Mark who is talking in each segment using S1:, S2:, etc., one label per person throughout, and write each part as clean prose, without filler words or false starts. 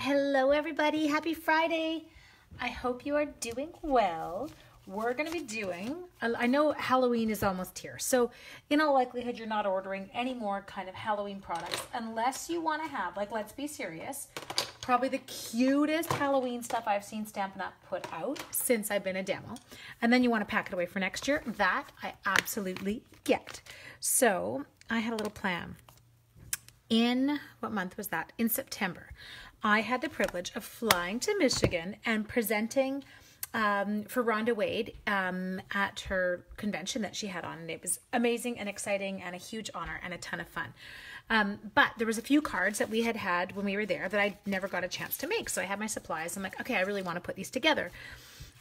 S1: Hello everybody, happy Friday. I hope you are doing well. We're going to be doing, I know Halloween is almost here, so in all likelihood you're not ordering any more kind of Halloween products unless you want to have, like, let's be serious, probably the cutest Halloween stuff I've seen Stampin' Up! Put out since I've been a demo. And then you want to pack it away for next year. That I absolutely get. So I had a little plan. In, what month was that? In September. I had the privilege of flying to Michigan and presenting for Rhonda Wade at her convention that she had on. And it was amazing and exciting and a huge honor and a ton of fun. But there was a few cards that we had when we were there that I never got a chance to make. So I had my supplies. I'm like, okay, I really want to put these together.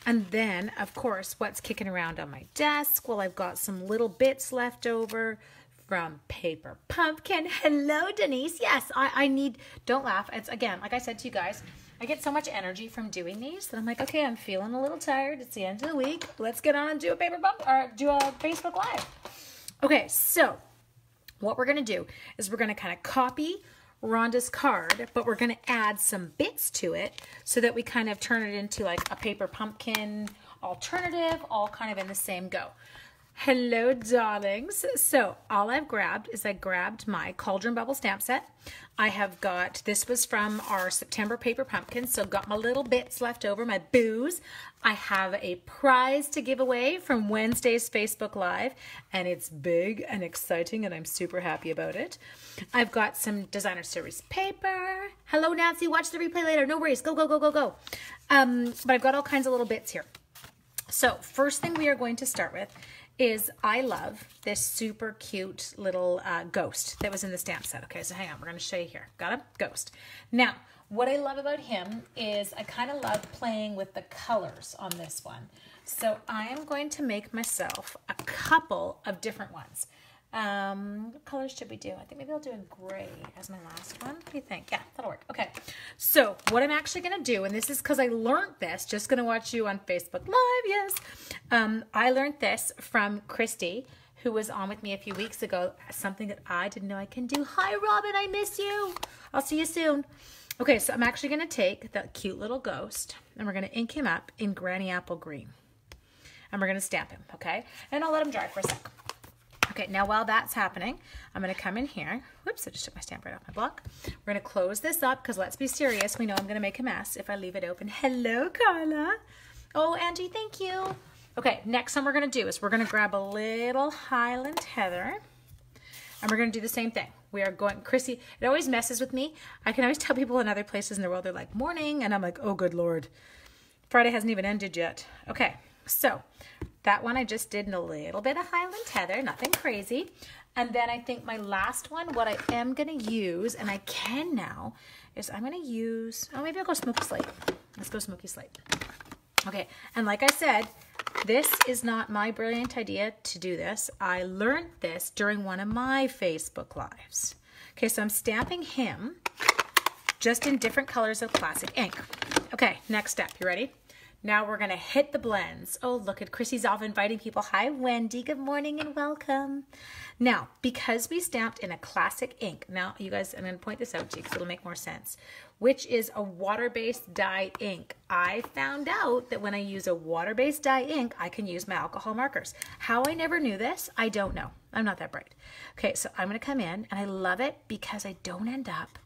S1: And then, of course, what's kicking around on my desk? Well, I've got some little bits left over from Paper Pumpkin. Hello, Denise. Yes, I need, don't laugh. It's, again, like I said to you guys, I get so much energy from doing these that I'm like, okay, I'm feeling a little tired. It's the end of the week. Let's get on and do a Facebook Live. Okay, so what we're going to do is we're going to kind of copy Rhonda's card, but we're going to add some bits to it so that we kind of turn it into like a Paper Pumpkin alternative, all kind of in the same go. Hello, darlings. So all I've grabbed is I grabbed my Cauldron Bubble stamp set. I have got, this was from our September Paper Pumpkin, so got my little bits left over, my booze. I have a prize to give away from Wednesday's Facebook Live, and it's big and exciting, and I'm super happy about it. I've got some Designer Series paper. Hello, Nancy. Watch the replay later. No worries. Go, go, go, go, go. But I've got all kinds of little bits here. So first thing we are going to start with is I love this super cute little ghost that was in the stamp set. Okay, so hang on, we're going to show you here. Got a ghost. Now, what I love about him is I kind of love playing with the colors on this one. So I am going to make myself a couple of different ones. What colors should we do? I think maybe I'll do a gray as my last one. What do you think? Yeah, that'll work. Okay, so what I'm actually going to do, and this is because I learned this, just going to watch you on Facebook Live, yes. I learned this from Christy, who was on with me a few weeks ago, something that I didn't know I can do. Hi, Robin, I miss you. I'll see you soon. Okay, so I'm actually going to take that cute little ghost, and we're going to ink him up in Granny Apple Green. And we're going to stamp him, okay? And I'll let him dry for a sec. Okay, now while that's happening, I'm going to come in here. Whoops, I just took my stamp right off my block. We're going to close this up because let's be serious. We know I'm going to make a mess if I leave it open. Hello, Carla. Oh, Angie, thank you. Okay, next one we're going to do is we're going to grab a little Highland Heather, and we're going to do the same thing. We are going, Chrissy, it always messes with me. I can always tell people in other places in the world, they're like, morning, and I'm like, oh, good Lord. Friday hasn't even ended yet. Okay, so that one I just did in a little bit of Highland Heather, nothing crazy. And then I think my last one, what I am going to use, and I can now, is I'm going to use, oh, maybe I'll go Smoky Slate. Let's go Smoky Slate. Okay, and like I said, this is not my brilliant idea to do this. I learned this during one of my Facebook Lives. Okay, so I'm stamping him just in different colors of classic ink. Okay, next step. You ready? Now we're going to hit the blends. Oh, look at Chrissy's off inviting people. Hi, Wendy. Good morning and welcome. Now, because we stamped in a classic ink, now you guys, I'm going to point this out to you because it'll make more sense, which is a water-based dye ink. I found out that when I use a water-based dye ink, I can use my alcohol markers. How I never knew this, I don't know. I'm not that bright. Okay, so I'm going to come in, and I love it because I don't end up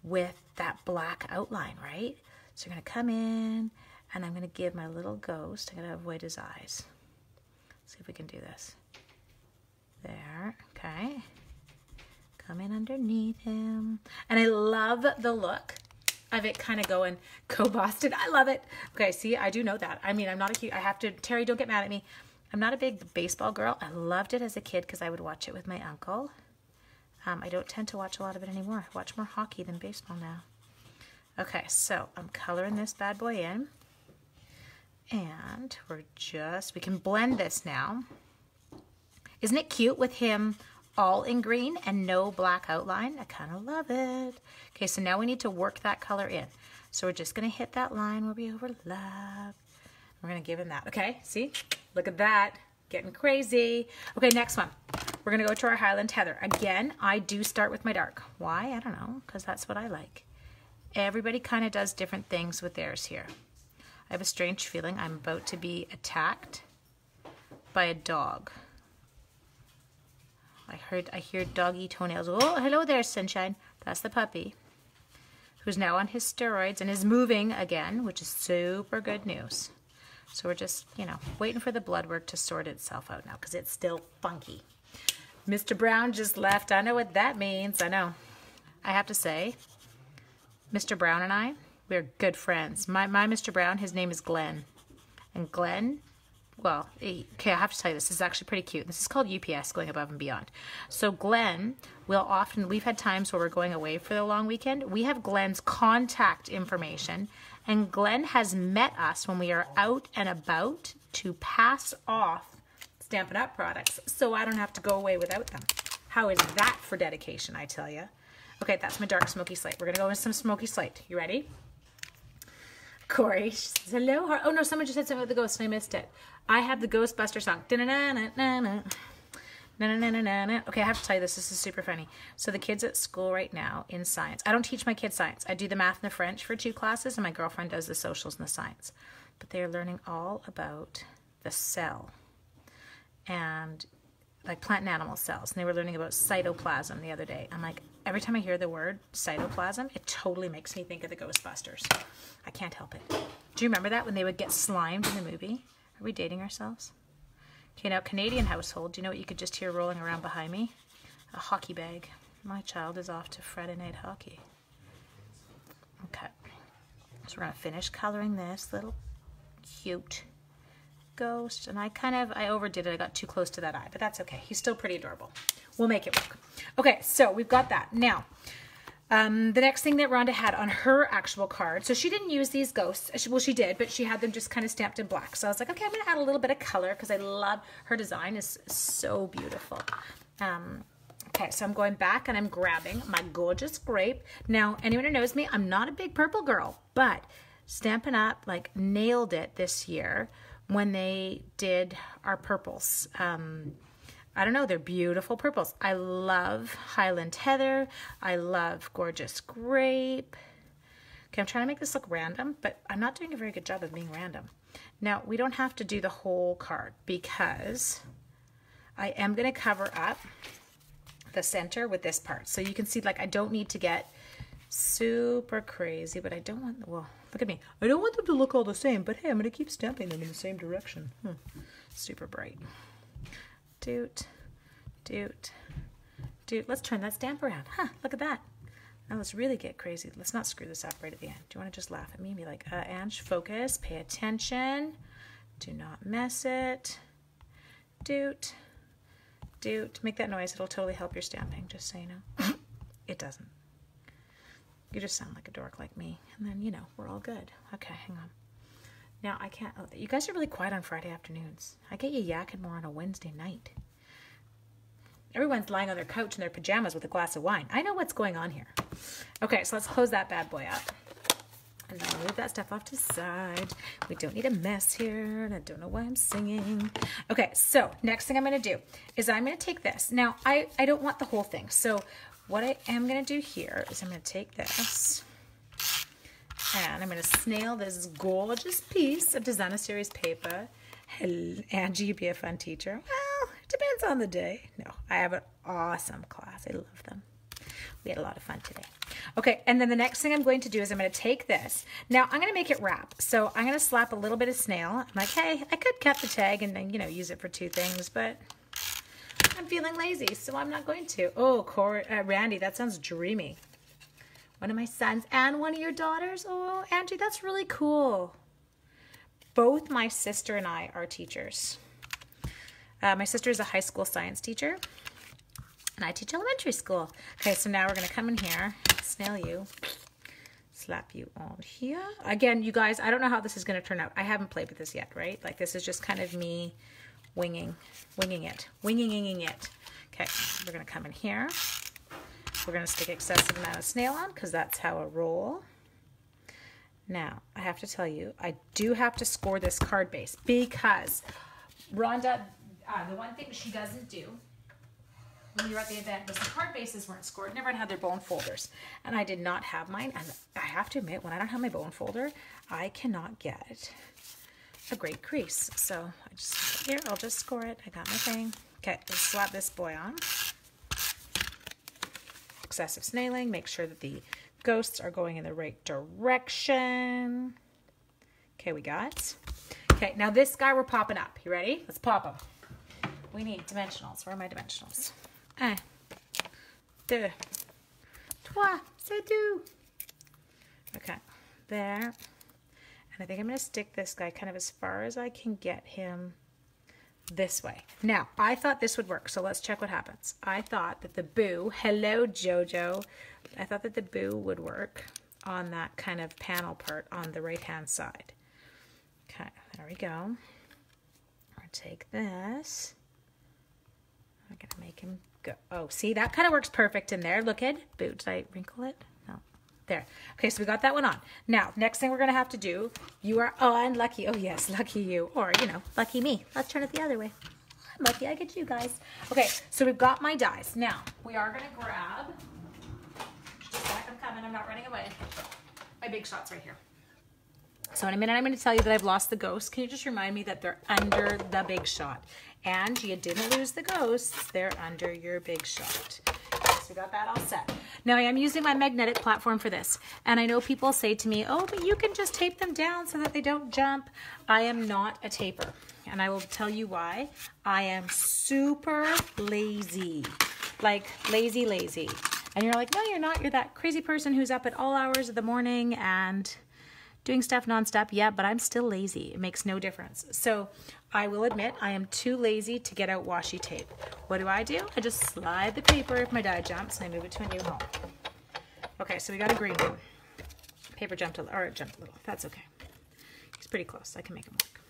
S1: with that black outline, right? So I'm going to come in, and I'm going to give my little ghost, I'm going to avoid his eyes. Let's see if we can do this. There, okay. Come in underneath him. And I love the look of it kind of going co-Boston. I love it. Okay, see, I do know that. I mean, I'm not a cute, I have to, Terry, don't get mad at me. I'm not a big baseball girl. I loved it as a kid because I would watch it with my uncle. I don't tend to watch a lot of it anymore. I watch more hockey than baseball now. Okay, so I'm coloring this bad boy in. And we can blend this now. Isn't it cute with him all in green and no black outline? I kind of love it. Okay, so now we need to work that color in. So we're just going to hit that line where we overlap. We're going to give him that. Okay, see? Look at that. Getting crazy. Okay, next one. We're going to go to our Highland Heather. Again, I do start with my dark. Why? I don't know, because that's what I like. Everybody kind of does different things with theirs here. I have a strange feeling I'm about to be attacked by a dog. I hear doggy toenails. Oh, hello there, Sunshine. That's the puppy, who's now on his steroids and is moving again, which is super good news. So we're just, you know, waiting for the blood work to sort itself out now because it's still funky. Mr. Brown just left. I know what that means. I know. I have to say, Mr. Brown and I, we're good friends. My Mr. Brown, his name is Glenn. And Glenn, well, okay, I have to tell you this. This is actually pretty cute. This is called UPS, going above and beyond. So Glenn will often, we've had times where we're going away for the long weekend. We have Glenn's contact information, and Glenn has met us when we are out and about to pass off Stampin' Up! Products, so I don't have to go away without them. How is that for dedication, I tell you? Okay, that's my dark smoky slate. We're going to go with some smoky slate. You ready? Corey says, hello. Oh, no, someone just said something about the ghost and I missed it. I have the Ghostbuster song. Okay, I have to tell you this. This is super funny. So the kids at school right now in science. I don't teach my kids science. I do the math and the French for 2 classes, and my girlfriend does the socials and the science. But they are learning all about the cell and like plant and animal cells. And they were learning about cytoplasm the other day. I'm like, every time I hear the word cytoplasm, it totally makes me think of the Ghostbusters. I can't help it. Do you remember that when they would get slimed in the movie? Are we dating ourselves? Okay, now Canadian household, do you know what you could just hear rolling around behind me? A hockey bag. My child is off to Friday night hockey. Okay, so we're gonna finish coloring this little cute ghost, and I overdid it. I got too close to that eye, but that's okay. He's still pretty adorable. We'll make it work. Okay, so we've got that. Now, the next thing that Rhonda had on her actual card, so she didn't use these ghosts. Well, she did, but she had them just kind of stamped in black. So I was like, okay, I'm going to add a little bit of color because I love her design. Is so beautiful. Okay, so I'm going back and I'm grabbing my gorgeous grape. Now, anyone who knows me, I'm not a big purple girl, but Stampin' Up! Like nailed it this year when they did our purples. I don't know, they're beautiful purples. I love Highland Heather. I love Gorgeous Grape. Okay, I'm trying to make this look random, but I'm not doing a very good job of being random. Now, we don't have to do the whole card because I am going to cover up the center with this part. So you can see, like, I don't need to get super crazy, but I don't want, well, look at me. I don't want them to look all the same, but hey, I'm going to keep stamping them in the same direction. Super bright. Doot, doot, doot. Let's turn that stamp around. Look at that. Now let's really get crazy. Let's not screw this up right at the end. Do you want to just laugh at me and be like, Ange, focus, pay attention. Do not mess it. Doot, doot. Make that noise. It'll totally help your stamping, just so you know. It doesn't. You just sound like a dork like me. And then, you know, we're all good. Okay, hang on. Now, I can't, oh, you guys are really quiet on Friday afternoons. I get you yakking more on a Wednesday night. Everyone's lying on their couch in their pajamas with a glass of wine. I know what's going on here. Okay, so let's close that bad boy up. And then move that stuff off to the side. We don't need a mess here, and I don't know why I'm singing. Okay, so next thing I'm going to do is I'm going to take this. Now, I don't want the whole thing. So what I am going to do here is I'm going to take this, and I'm going to snail this gorgeous piece of Designer Series paper. Angie, you'd be a fun teacher. Well, it depends on the day. No, I have an awesome class. I love them. We had a lot of fun today. Okay, and then the next thing I'm going to do is I'm going to take this. Now, I'm going to make it wrap. So I'm going to slap a little bit of snail. I'm like, hey, I could cut the tag and then, you know, use it for 2 things, but I'm feeling lazy, so I'm not going to. Oh, Randy, that sounds dreamy. One of my sons and one of your daughters. Oh, Angie, that's really cool. Both my sister and I are teachers. My sister is a high school science teacher, and I teach elementary school. Okay, so now we're going to come in here, snail you, slap you on here. Again, you guys, I don't know how this is going to turn out. I haven't played with this yet, right? Like, this is just kind of me winging it. Okay, we're going to come in here. We're going to stick excessive amount of snail on because that's how I roll. Now, I have to tell you, I do have to score this card base because Rhonda, the one thing she doesn't do when you were at the event was the card bases weren't scored. Everyone had their bone folders. And I did not have mine. And I have to admit, when I don't have my bone folder, I cannot get a great crease. So I just, here, I'll just score it. I got my thing. Okay, let's slap this boy on. Excessive snailing. Make sure that the ghosts are going in the right direction. Okay, we got. Okay, now this guy we're popping up. You ready? Let's pop him. We need dimensionals. Where are my dimensionals? 1, 2, 3, c'est tout. Okay, there. And I think I'm going to stick this guy kind of as far as I can get him this way. Now, I thought this would work, so let's check what happens. I thought that the boo, hello Jojo, I thought that the boo would work on that kind of panel part on the right-hand side. Okay, there we go. I'm going to take this. I'm going to make him go. Oh, see, that kind of works perfect in there. Look at boo. Did I wrinkle it? No. There. Okay, so we got that one on. Now, next thing we're going to have to do, you are on lucky. Oh, yes, lucky you. Or, you know, lucky me. Let's turn it the other way. I'm lucky I get you guys. Okay, so we've got my dies. Now, we are going to grab, just a sec, I'm coming. I'm not running away. My big shot's right here. So in a minute, I'm going to tell you that I've lost the ghosts. Can you just remind me that they're under the big shot? And you didn't lose the ghosts. They're under your big shot. So we got that all set. Now I am using my magnetic platform for this. And I know people say to me, oh, but you can just tape them down so that they don't jump. I am not a taper. And I will tell you why. I am super lazy. Like lazy. And you're like, no, you're not. You're that crazy person who's up at all hours of the morning and doing stuff nonstop. Yeah, but I'm still lazy. It makes no difference. So I will admit I am too lazy to get out washi tape. What do? I just slide the paper if my die jumps and I move it to a new home. Okay, so we got a green one. Paper jumped a little, or it jumped a little. That's okay. He's pretty close. I can make him work.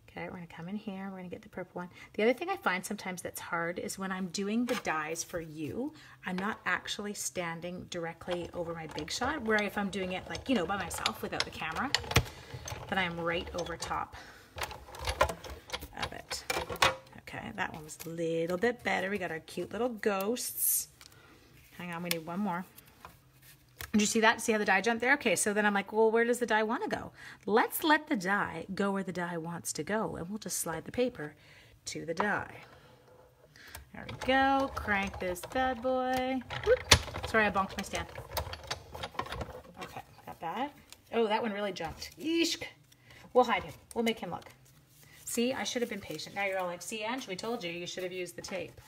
S1: Okay, we're going to come in here. We're going to get the purple one. The other thing I find sometimes that's hard is when I'm doing the dies for you, I'm not actually standing directly over my big shot, where if I'm doing it like, you know, by myself without the camera, then I'm right over top of it. Okay, that one was a little bit better. We got our cute little ghosts. Hang on, we need one more. Did you see that? See how the die jumped there? Okay, so then I'm like, well, where does the die want to go? Let's let the die go where the die wants to go, and we'll just slide the paper to the die. There we go. Crank this bad boy. Whoop. Sorry, I bonked my stand. Okay, got that. Oh, that one really jumped. Yeesh. We'll hide him. We'll make him look. See, I should have been patient. Now you're all like, see, Ange, we told you you should have used the tape.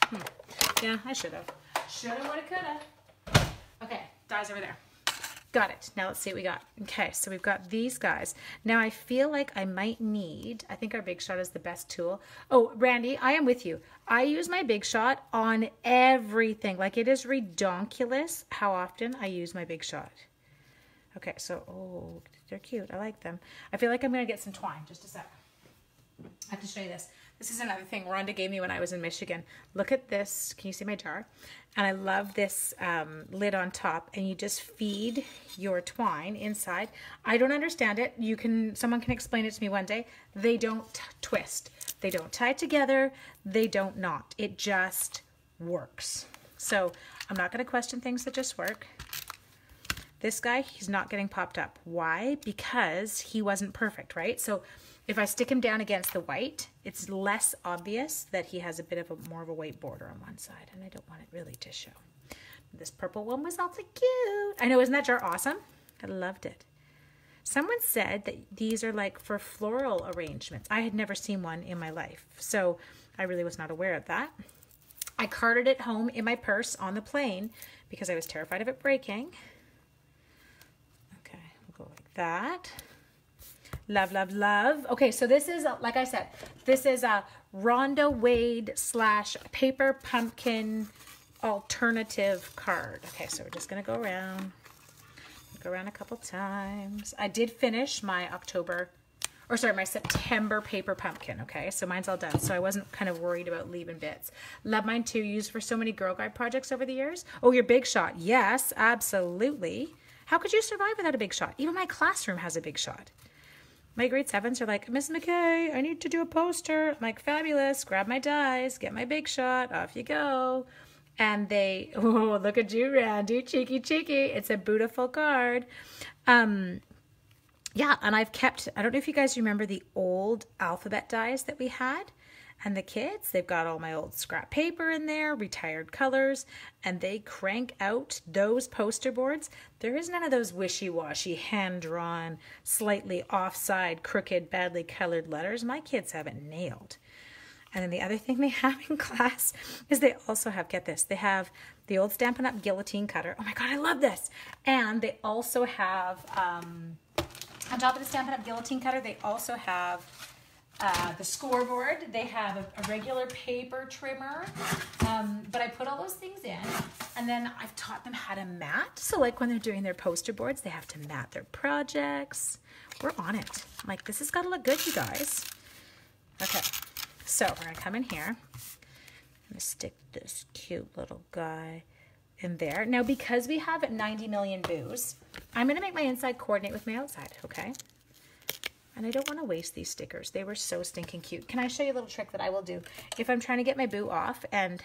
S1: Yeah, I should have. Should have, would have, could have. Okay, die's over there. Got it. Now let's see what we got. Okay, so we've got these guys. Now I feel like I might need, I think our big shot is the best tool. Oh, Randy, I am with you. I use my big shot on everything. Like, it is redonkulous how often I use my big shot. Okay, so, oh, they're cute. I like them. I feel like I'm going to get some twine. Just a sec. I have to show you this. This is another thing Rhonda gave me when I was in Michigan. Look at this. Can you see my jar? And I love this lid on top, and you just feed your twine inside. I don't understand it. Someone can explain it to me one day. They don't twist. They don't tie together. They don't knot. It just works. So I'm not going to question things that just work. This guy, he's not getting popped up. Why? Because he wasn't perfect, right? So if I stick him down against the white, it's less obvious that he has a bit of more of a white border on one side, and I don't want it really to show. This purple one was also cute. I know, isn't that jar awesome? I loved it. Someone said that these are like for floral arrangements. I had never seen one in my life, so I really was not aware of that. I carted it home in my purse on the plane because I was terrified of it breaking. Okay, we'll go like that. Love, love, love. Okay, so this is, like I said, this is a Rhonda Wade / Paper Pumpkin alternative card. Okay, so we're just going to go around. Go around a couple times. I did finish my my September Paper Pumpkin, okay? So mine's all done, so I wasn't kind of worried about leaving bits. Love mine too, used for so many Girl Guide projects over the years. Oh, your big shot. Yes, absolutely. How could you survive without a big shot? Even my classroom has a big shot. My grade 7s are like, Miss McKay, I need to do a poster. I'm like, fabulous. Grab my dies, get my Big Shot, off you go. And they, oh, look at you, Randy, cheeky, cheeky. It's a beautiful card. Yeah, and I've kept, I don't know if you guys remember the old alphabet dies that we had. And the kids, they've got all my old scrap paper in there, retired colors, and they crank out those poster boards. There is none of those wishy-washy, hand-drawn, slightly offside, crooked, badly colored letters. My kids have it nailed. And then the other thing they have in class is they also have, get this, they have the old Stampin' Up! Guillotine cutter. Oh my God, I love this. And they also have, on top of the Stampin' Up! Guillotine cutter, they also have the scoreboard. They have a regular paper trimmer, but I put all those things in, and then I've taught them how to mat. So like when they're doing their poster boards, they have to mat their projects. We're on it. I'm like, this has got to look good, you guys. Okay, so we're gonna come in here. I'm gonna stick this cute little guy in there. Now, because we have 90 million boos, I'm gonna make my inside coordinate with my outside, okay? And I don't want to waste these stickers. They were so stinking cute. Can I show you a little trick that I will do? If I'm trying to get my boo off and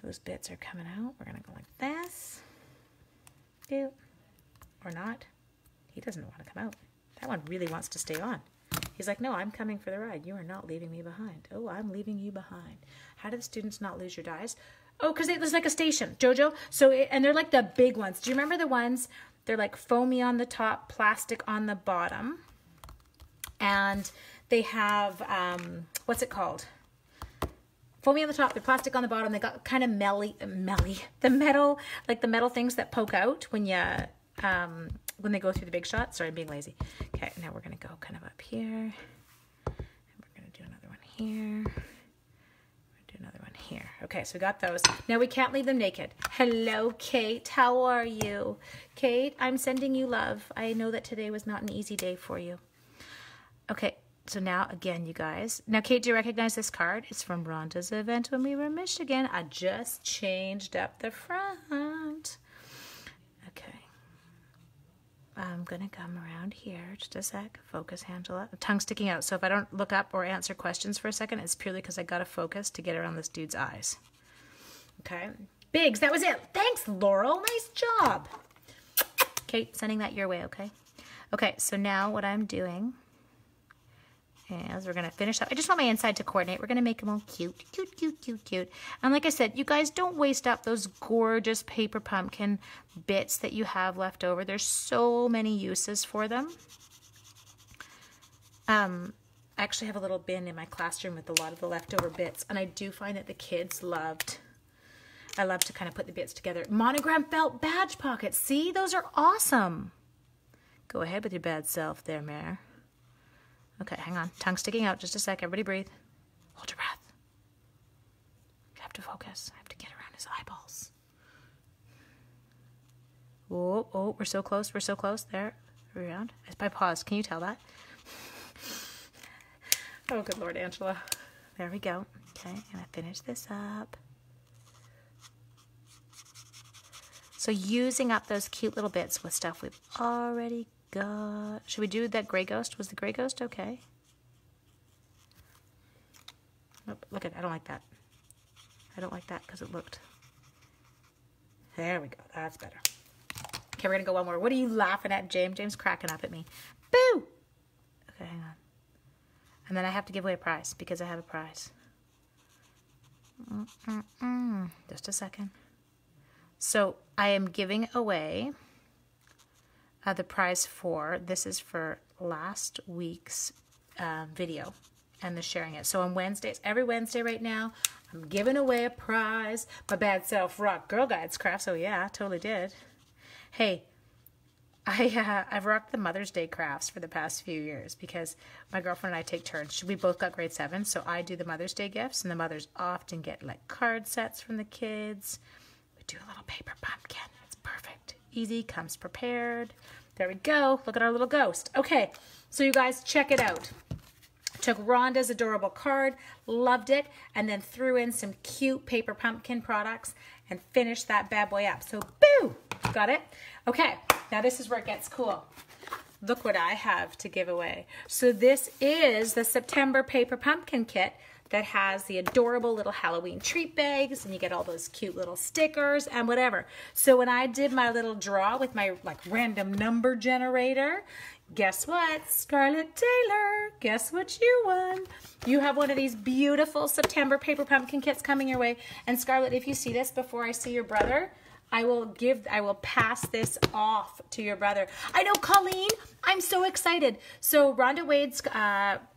S1: those bits are coming out, we're going to go like this. Boo. Or not. He doesn't want to come out. That one really wants to stay on. He's like, no, I'm coming for the ride. You are not leaving me behind. Oh, I'm leaving you behind. How do the students not lose your dies? Oh, because there's like a station, Jojo. So, and they're like the big ones. Do you remember the ones? They're like foamy on the top, plastic on the bottom. And they have, what's it called? Foamy on the top, they're plastic on the bottom. They got kind of the metal, like the metal things that poke out when you, when they go through the Big Shot. Sorry, I'm being lazy. Okay, now we're gonna go kind of up here. And we're gonna do another one here. Another one here. Okay, so we got those. Now we can't leave them naked. Hello, Kate. How are you? Kate, I'm sending you love. I know that today was not an easy day for you. Okay, so now again, you guys. Now, Kate, do you recognize this card? It's from Rhonda's event when we were in Michigan. I just changed up the front. Okay. I'm going to come around here just a sec. Focus, Angela. Tongue sticking out. So if I don't look up or answer questions for a second, it's purely because I got to focus to get around this dude's eyes. Okay. Biggs, that was it. Thanks, Laurel. Nice job. Kate, sending that your way, okay? Okay, so now what I'm doing is we're going to finish up. I just want my inside to coordinate. We're going to make them all cute, cute, cute, cute, cute. And like I said, you guys don't waste up those gorgeous paper pumpkin bits that you have left over. There's so many uses for them. I actually have a little bin in my classroom with a lot of the leftover bits, and I do find that the kids loved, I love to kind of put the bits together. Monogram felt badge pockets. See, those are awesome. Go ahead with your bad self there, Mare. Okay, hang on. Tongue sticking out. Just a sec. Everybody breathe. Hold your breath. You have to focus. I have to get around his eyeballs. Oh, oh, we're so close. We're so close. There. Around. I paused. Can you tell that? Oh, good Lord, Angela. There we go. Okay, I'm going to finish this up. So using up those cute little bits with stuff we've already got. Should we do that gray ghost? Was the gray ghost okay? Nope, look at it. I don't like that. I don't like that because it looked. There we go. That's better. Okay, we're going to go one more. What are you laughing at, James? James cracking up at me. Boo! Okay, hang on. And then I have to give away a prize because I have a prize. Just a second. So I am giving away the prize for, this is for last week's video and the sharing it. So on Wednesdays, every Wednesday right now, I'm giving away a prize. My bad self rocked Girl Guides crafts. Oh yeah, totally did. Hey, I've rocked the Mother's Day crafts for the past few years because my girlfriend and I take turns. We both got grade 7, so I do the Mother's Day gifts, and the mothers often get like card sets from the kids. We do a little paper pumpkin. It's perfect. Easy, comes prepared. There we go. Look at our little ghost. Okay, so you guys check it out. Took Rhonda's adorable card, loved it, and then threw in some cute paper pumpkin products and finished that bad boy up. So, boo! Got it? Okay, now this is where it gets cool. look what I have to give away. So this is the September Paper Pumpkin Kit that has the adorable little Halloween treat bags, and you get all those cute little stickers and whatever. So when I did my little draw with my like random number generator, guess what? Scarlett Taylor, guess what you won? You have one of these beautiful September Paper Pumpkin Kits coming your way. And Scarlett, if you see this before I see your brother, I will pass this off to your brother. I know, Colleen, I'm so excited. So Rhonda Wade's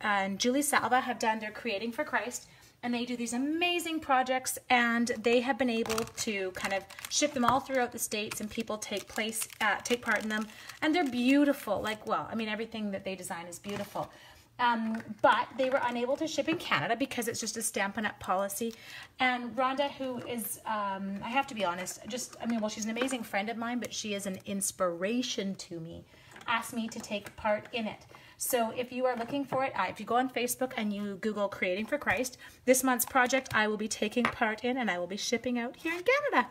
S1: and Julie Salva have done their Creating for Christ, and they do these amazing projects, and they have been able to kind of ship them all throughout the States, and people take part in them, and they're beautiful. Like, well, I mean, everything that they design is beautiful. But they were unable to ship in Canada because it's just a Stampin' Up! Policy. And Rhonda, who is, I have to be honest, well, she's an amazing friend of mine, but she is an inspiration to me, asked me to take part in it. So if you are looking for it, if you go on Facebook and you Google Creating for Christ, this month's project I will be taking part in, and I will be shipping out here in Canada.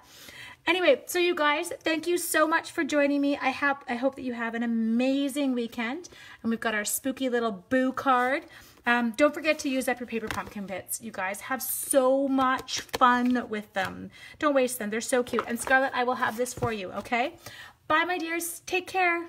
S1: Anyway, so you guys, thank you so much for joining me. I hope that you have an amazing weekend. And we've got our spooky little boo card. Don't forget to use up your paper pumpkin bits. You guys have so much fun with them. Don't waste them. They're so cute. And Scarlett, I will have this for you, okay? Bye, my dears. Take care.